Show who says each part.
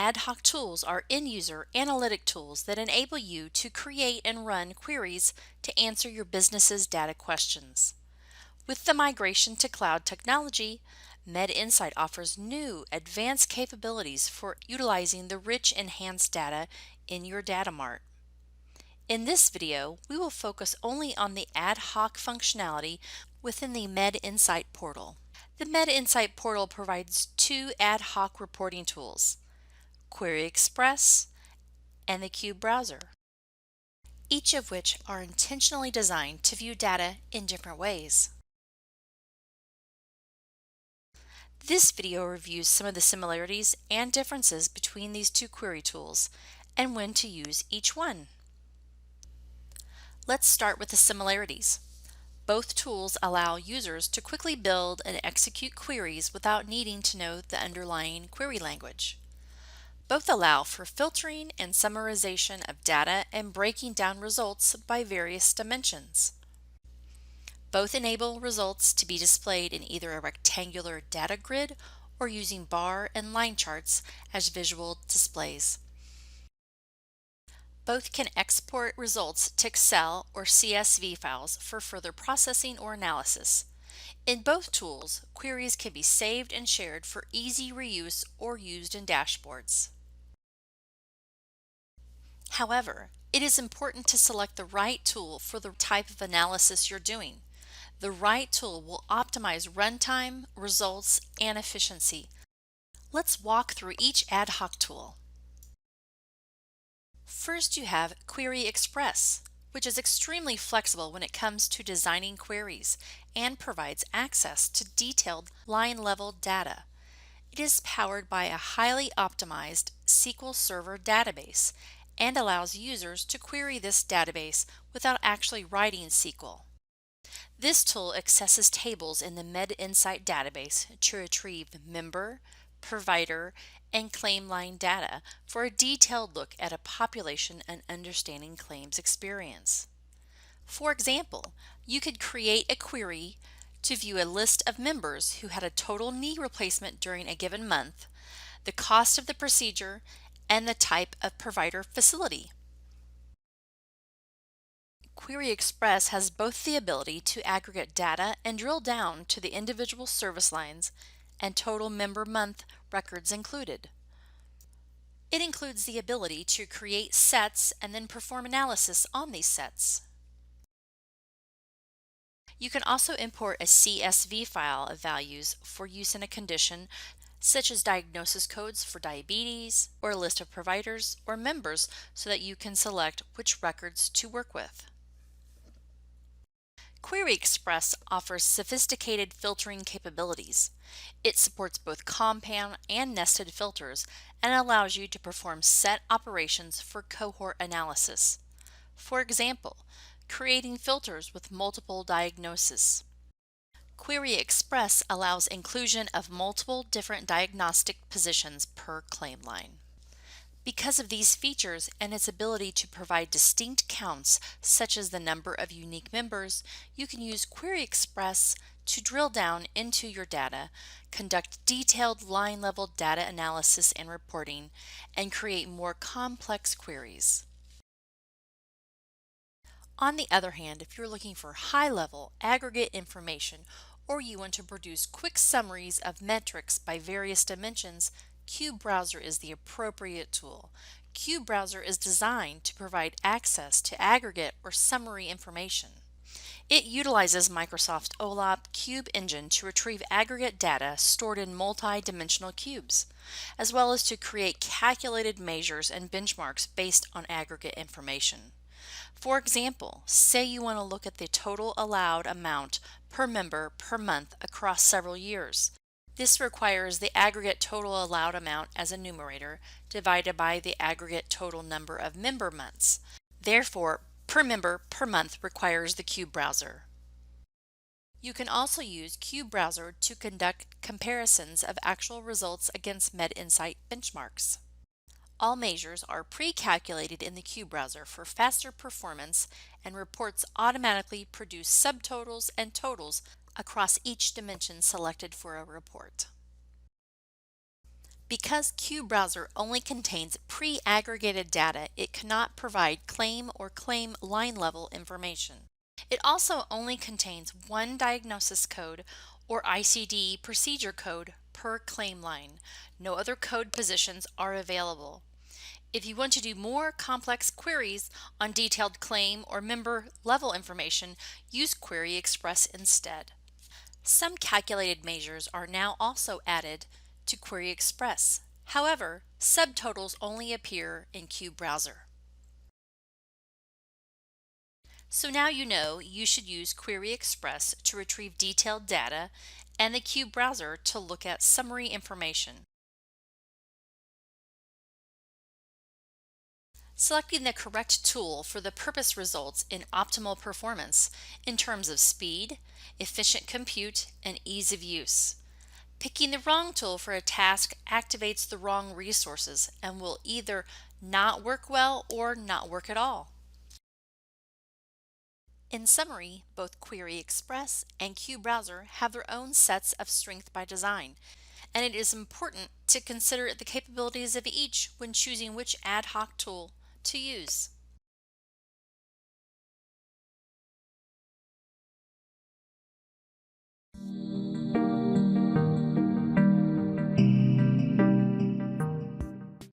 Speaker 1: Ad hoc tools are end-user analytic tools that enable you to create and run queries to answer your business's data questions. With the migration to cloud technology, MedInsight offers new advanced capabilities for utilizing the rich enhanced data in your data mart. In this video, we will focus only on the ad hoc functionality within the MedInsight portal. The MedInsight portal provides two ad hoc reporting tools, Query Express and the Cube Browser, each of which are intentionally designed to view data in different ways. This video reviews some of the similarities and differences between these two query tools and when to use each one. Let's start with the similarities. Both tools allow users to quickly build and execute queries without needing to know the underlying query language. Both allow for filtering and summarization of data and breaking down results by various dimensions. Both enable results to be displayed in either a rectangular data grid or using bar and line charts as visual displays. Both can export results to Excel or CSV files for further processing or analysis. In both tools, queries can be saved and shared for easy reuse or used in dashboards. However, it is important to select the right tool for the type of analysis you're doing. The right tool will optimize runtime, results, and efficiency. Let's walk through each ad hoc tool. First, you have Query Express, which is extremely flexible when it comes to designing queries and provides access to detailed line-level data. It is powered by a highly optimized SQL Server database and allows users to query this database without actually writing SQL. This tool accesses tables in the MedInsight database to retrieve member, provider, and claim line data for a detailed look at a population and understanding claims experience. For example, you could create a query to view a list of members who had a total knee replacement during a given month, the cost of the procedure, and the type of provider facility. Query Express has both the ability to aggregate data and drill down to the individual service lines and total member month records included. It includes the ability to create sets and then perform analysis on these sets. You can also import a CSV file of values for use in a condition such as diagnosis codes for diabetes or a list of providers or members so that you can select which records to work with. Query Express offers sophisticated filtering capabilities. It supports both compound and nested filters and allows you to perform set operations for cohort analysis. For example, creating filters with multiple diagnoses. Query Express allows inclusion of multiple different diagnostic positions per claim line. Because of these features and its ability to provide distinct counts, such as the number of unique members, you can use Query Express to drill down into your data, conduct detailed line-level data analysis and reporting, and create more complex queries. On the other hand, if you're looking for high-level aggregate information or you want to produce quick summaries of metrics by various dimensions, Cube Browser is the appropriate tool. Cube Browser is designed to provide access to aggregate or summary information. It utilizes Microsoft OLAP Cube Engine to retrieve aggregate data stored in multi-dimensional cubes, as well as to create calculated measures and benchmarks based on aggregate information. For example, say you want to look at the total allowed amount per member per month across several years. This requires the aggregate total allowed amount as a numerator divided by the aggregate total number of member months. Therefore, per member per month requires the Cube Browser. You can also use Cube Browser to conduct comparisons of actual results against MedInsight benchmarks. All measures are pre-calculated in the Cube Browser for faster performance, and reports automatically produce subtotals and totals across each dimension selected for a report. Because QBrowser only contains pre-aggregated data, it cannot provide claim or claim line level information. It also only contains one diagnosis code or ICD procedure code per claim line. No other code positions are available. If you want to do more complex queries on detailed claim or member level information, use Query Express instead. Some calculated measures are now also added to Query Express. However, subtotals only appear in QBrowser. So now you know you should use Query Express to retrieve detailed data and the QBrowser to look at summary information. Selecting the correct tool for the purpose results in optimal performance in terms of speed, efficient compute, and ease of use. Picking the wrong tool for a task activates the wrong resources and will either not work well or not work at all. In summary, both Query Express and QBrowser have their own sets of strength by design, and it is important to consider the capabilities of each when choosing which ad hoc tool to use.